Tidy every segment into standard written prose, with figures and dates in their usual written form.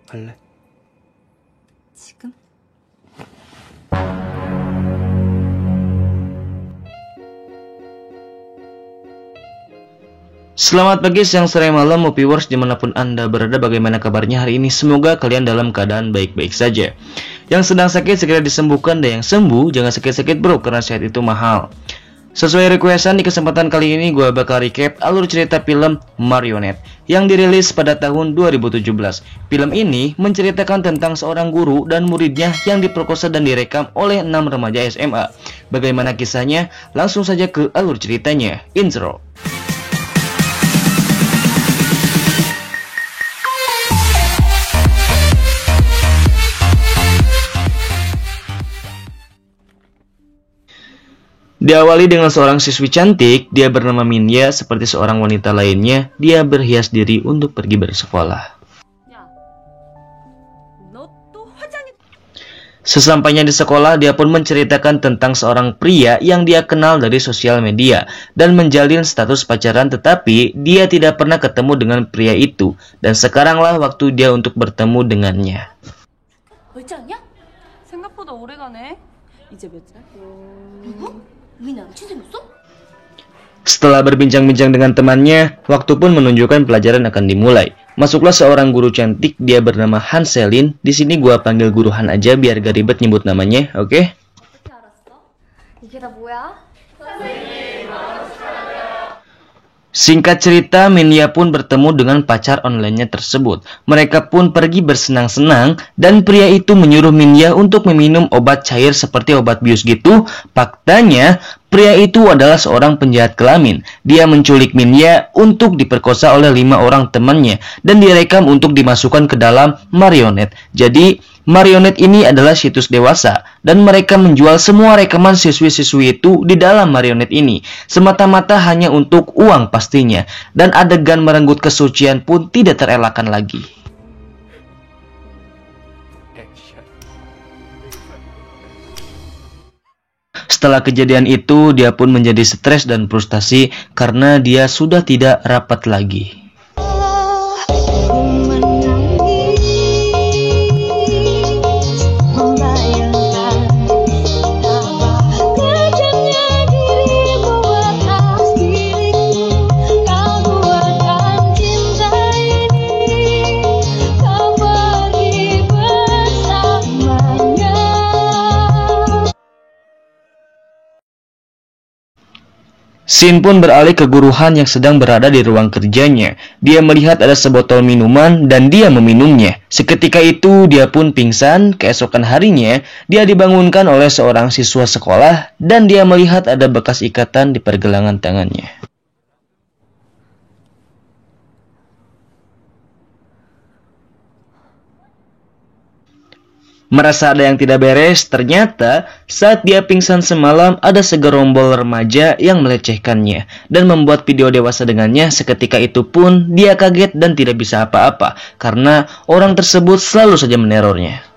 갈래? 지금? Selamat pagi, siang, sore, malam, Moviewers dimanapun Anda berada. Bagaimana kabarnya hari ini? Semoga kalian dalam keadaan baik-baik saja. Yang sedang sakit segera disembuhkan, dan yang sembuh jangan sakit-sakit bro, karena sehat itu mahal. Sesuai requestan, di kesempatan kali ini gue bakal recap alur cerita film Marionette yang dirilis pada tahun 2017. Film ini menceritakan tentang seorang guru dan muridnya yang diperkosa dan direkam oleh 6 remaja SMA. Bagaimana kisahnya? Langsung saja ke alur ceritanya. Intro. Diawali dengan seorang siswi cantik, dia bernama Minya. Seperti seorang wanita lainnya, dia berhias diri untuk pergi bersekolah. Sesampainya di sekolah, dia pun menceritakan tentang seorang pria yang dia kenal dari sosial media dan menjalin status pacaran, tetapi dia tidak pernah ketemu dengan pria itu, dan sekaranglah waktu dia untuk bertemu dengannya. 생각보다 오래 가네. 이제 몇 살? Setelah berbincang-bincang dengan temannya, waktu pun menunjukkan pelajaran akan dimulai. Masuklah seorang guru cantik, dia bernama Hanselin. Di sini gua panggil guru Han aja biar gak ribet nyebut namanya, oke? Singkat cerita, Minya pun bertemu dengan pacar online-nya tersebut. Mereka pun pergi bersenang-senang, dan pria itu menyuruh Minya untuk meminum obat cair seperti obat bius gitu. Faktanya, pria itu adalah seorang penjahat kelamin. Dia menculik Minya untuk diperkosa oleh 5 orang temannya, dan direkam untuk dimasukkan ke dalam Marionette. Jadi, Marionette ini adalah situs dewasa, dan mereka menjual semua rekaman siswi-siswi itu di dalam Marionette ini, semata-mata hanya untuk uang pastinya, dan adegan merenggut kesucian pun tidak terelakkan lagi. Setelah kejadian itu, dia pun menjadi stres dan frustasi karena dia sudah tidak rapat lagi. Scene pun beralih ke guru Han yang sedang berada di ruang kerjanya. Dia melihat ada sebotol minuman dan dia meminumnya. Seketika itu dia pun pingsan. Keesokan harinya dia dibangunkan oleh seorang siswa sekolah dan dia melihat ada bekas ikatan di pergelangan tangannya. Merasa ada yang tidak beres, ternyata saat dia pingsan semalam ada segerombol remaja yang melecehkannya dan membuat video dewasa dengannya. Seketika itu pun dia kaget dan tidak bisa apa-apa karena orang tersebut selalu saja menerornya.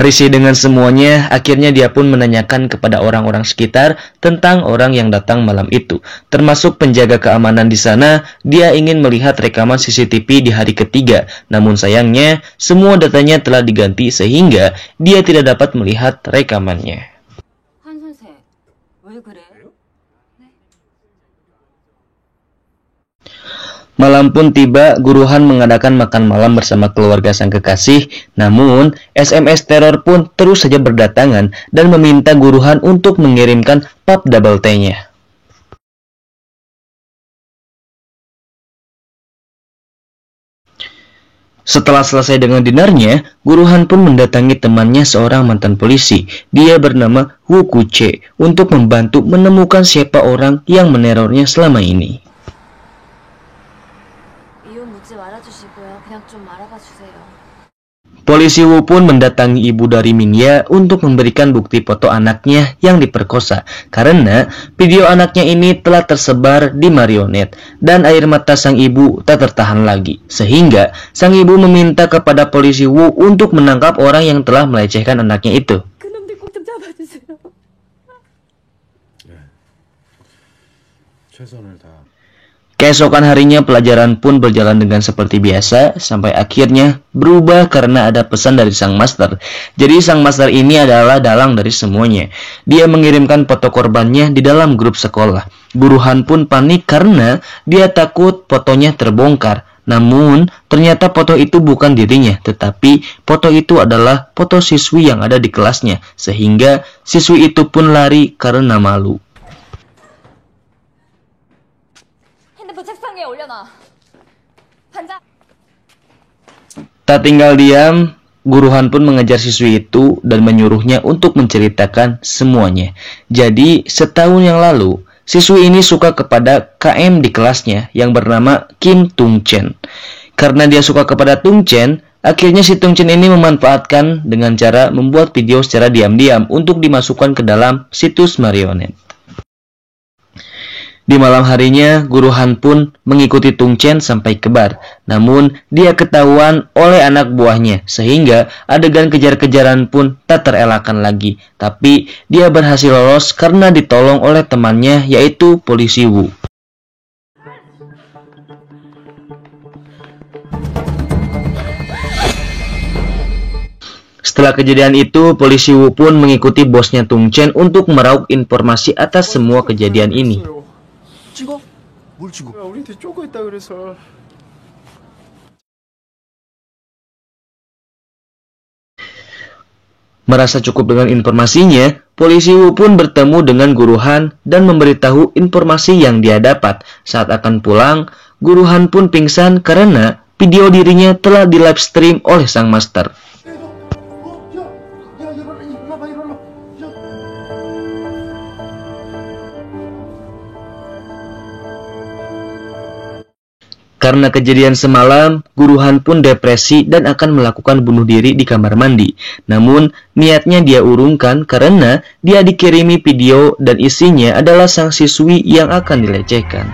Risih dengan semuanya, akhirnya dia pun menanyakan kepada orang-orang sekitar tentang orang yang datang malam itu. Termasuk penjaga keamanan di sana, dia ingin melihat rekaman CCTV di hari ketiga. Namun sayangnya, semua datanya telah diganti sehingga dia tidak dapat melihat rekamannya. Malam pun tiba, guru Han mengadakan makan malam bersama keluarga sang kekasih. Namun, SMS teror pun terus saja berdatangan dan meminta guru Han untuk mengirimkan pap double T-nya. Setelah selesai dengan dinernya, guru Han pun mendatangi temannya seorang mantan polisi. Dia bernama Wu Kuche untuk membantu menemukan siapa orang yang menerornya selama ini. Polisi Wu pun mendatangi ibu dari Minya untuk memberikan bukti foto anaknya yang diperkosa karena video anaknya ini telah tersebar di Marionette dan air mata sang ibu tak tertahan lagi sehingga sang ibu meminta kepada polisi Wu untuk menangkap orang yang telah melecehkan anaknya itu. 최선을 다. Keesokan harinya pelajaran pun berjalan dengan seperti biasa sampai akhirnya berubah karena ada pesan dari sang master. Jadi sang master ini adalah dalang dari semuanya. Dia mengirimkan foto korbannya di dalam grup sekolah. Guru Han pun panik karena dia takut fotonya terbongkar. Namun ternyata foto itu bukan dirinya, tetapi foto itu adalah foto siswi yang ada di kelasnya. Sehingga siswi itu pun lari karena malu. 핸드폰 책상에 올려놔. 반장. Tak tinggal diam, Guru Han pun mengejar siswi itu dan menyuruhnya untuk menceritakan semuanya. Jadi, setahun yang lalu, siswi ini suka kepada KM di kelasnya yang bernama Kim Tung Chen. Karena dia suka kepada Tung Chen, akhirnya si Tung Chen ini memanfaatkan dengan cara membuat video secara diam-diam untuk dimasukkan ke dalam situs marionet. Di malam harinya, Guru Han pun mengikuti Tung Chen sampai ke bar. Namun, dia ketahuan oleh anak buahnya, sehingga adegan kejar-kejaran pun tak terelakkan lagi. Tapi, dia berhasil lolos karena ditolong oleh temannya, yaitu polisi Wu. Setelah kejadian itu, polisi Wu pun mengikuti bosnya Tung Chen untuk meraup informasi atas semua kejadian ini. 찍어? 뭘 찍어? 야, 우리한테 쪼고 있다 그래서. Merasa cukup dengan informasinya, polisi Wu pun bertemu dengan Guru Han dan memberitahu informasi yang dia dapat. Saat akan pulang, Guru Han pun pingsan karena video dirinya telah di live stream oleh sang master. Karena kejadian semalam, Guru Han pun depresi dan akan melakukan bunuh diri di kamar mandi. Namun, niatnya dia urungkan karena dia dikirimi video dan isinya adalah sang siswi yang akan dilecehkan.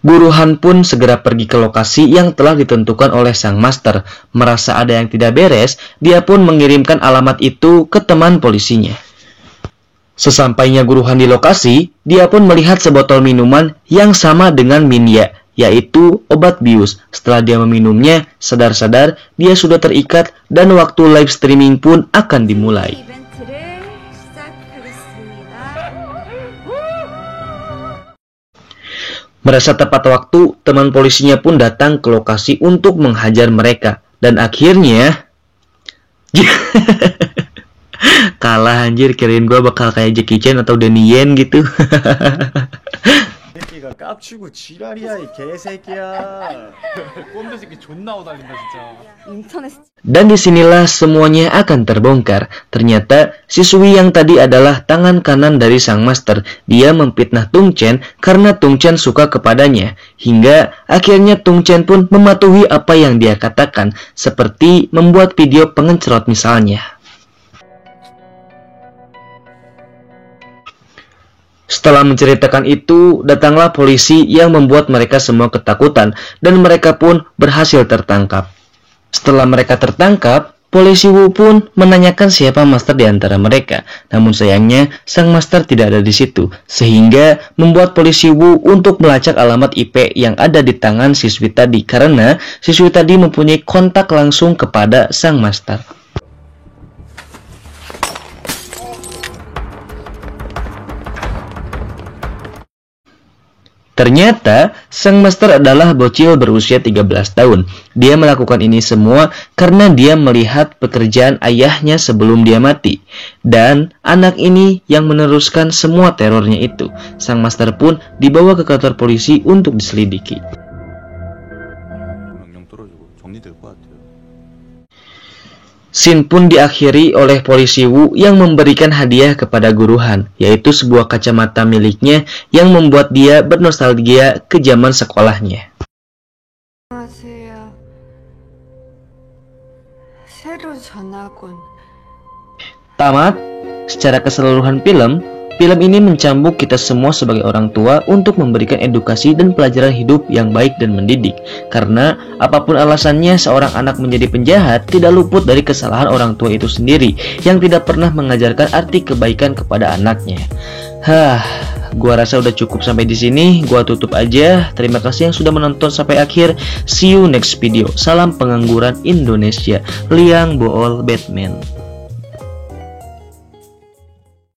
Guru Han pun segera pergi ke lokasi yang telah ditentukan oleh sang master. Merasa ada yang tidak beres, dia pun mengirimkan alamat itu ke teman polisinya. Sesampainya Guru Han di lokasi, dia pun melihat sebotol minuman yang sama dengan Minya, yaitu obat bius. Setelah dia meminumnya, sadar-sadar dia sudah terikat dan waktu live streaming pun akan dimulai. Merasa tepat waktu, teman polisinya pun datang ke lokasi untuk menghajar mereka. Dan akhirnya... kalah anjir, kirain gue bakal kayak Jackie Chan atau Donnie Yen gitu. 새끼가 깝치고 지랄이야 이 개새끼야. 꼰대 새끼 존나 오달린다 진짜. 인터넷. Dan disinilah semuanya akan terbongkar. Ternyata siswi yang tadi adalah tangan kanan dari sang master. Dia memfitnah Tung Chen karena Tung Chen suka kepadanya. Hingga akhirnya Tung Chen pun mematuhi apa yang dia katakan, seperti membuat video pengencerot misalnya. Setelah menceritakan itu, datanglah polisi yang membuat mereka semua ketakutan dan mereka pun berhasil tertangkap. Setelah mereka tertangkap, polisi Wu pun menanyakan siapa master di antara mereka. Namun sayangnya, sang master tidak ada di situ, sehingga membuat polisi Wu untuk melacak alamat IP yang ada di tangan siswi tadi karena siswi tadi mempunyai kontak langsung kepada sang master. Ternyata, sang master adalah bocil berusia 13 tahun. Dia melakukan ini semua karena dia melihat pekerjaan ayahnya sebelum dia mati. Dan anak ini yang meneruskan semua terornya itu. Sang master pun dibawa ke kantor polisi untuk diselidiki. 명령 떨어지고 정리될 것 같아요. Scene pun diakhiri oleh polisi Wu yang memberikan hadiah kepada Guru Han, yaitu sebuah kacamata miliknya yang membuat dia bernostalgia ke zaman sekolahnya. 안녕하세요. 새로 전학 온 Tamat, secara keseluruhan film, Film ini mencambuk kita semua sebagai orang tua untuk memberikan edukasi dan pelajaran hidup yang baik dan mendidik. Karena apapun alasannya seorang anak menjadi penjahat, tidak luput dari kesalahan orang tua itu sendiri yang tidak pernah mengajarkan arti kebaikan kepada anaknya. Gua rasa udah cukup sampai di sini. Gua tutup aja. Terima kasih yang sudah menonton sampai akhir. See you next video. Salam pengangguran Indonesia. Liang Bool Batman.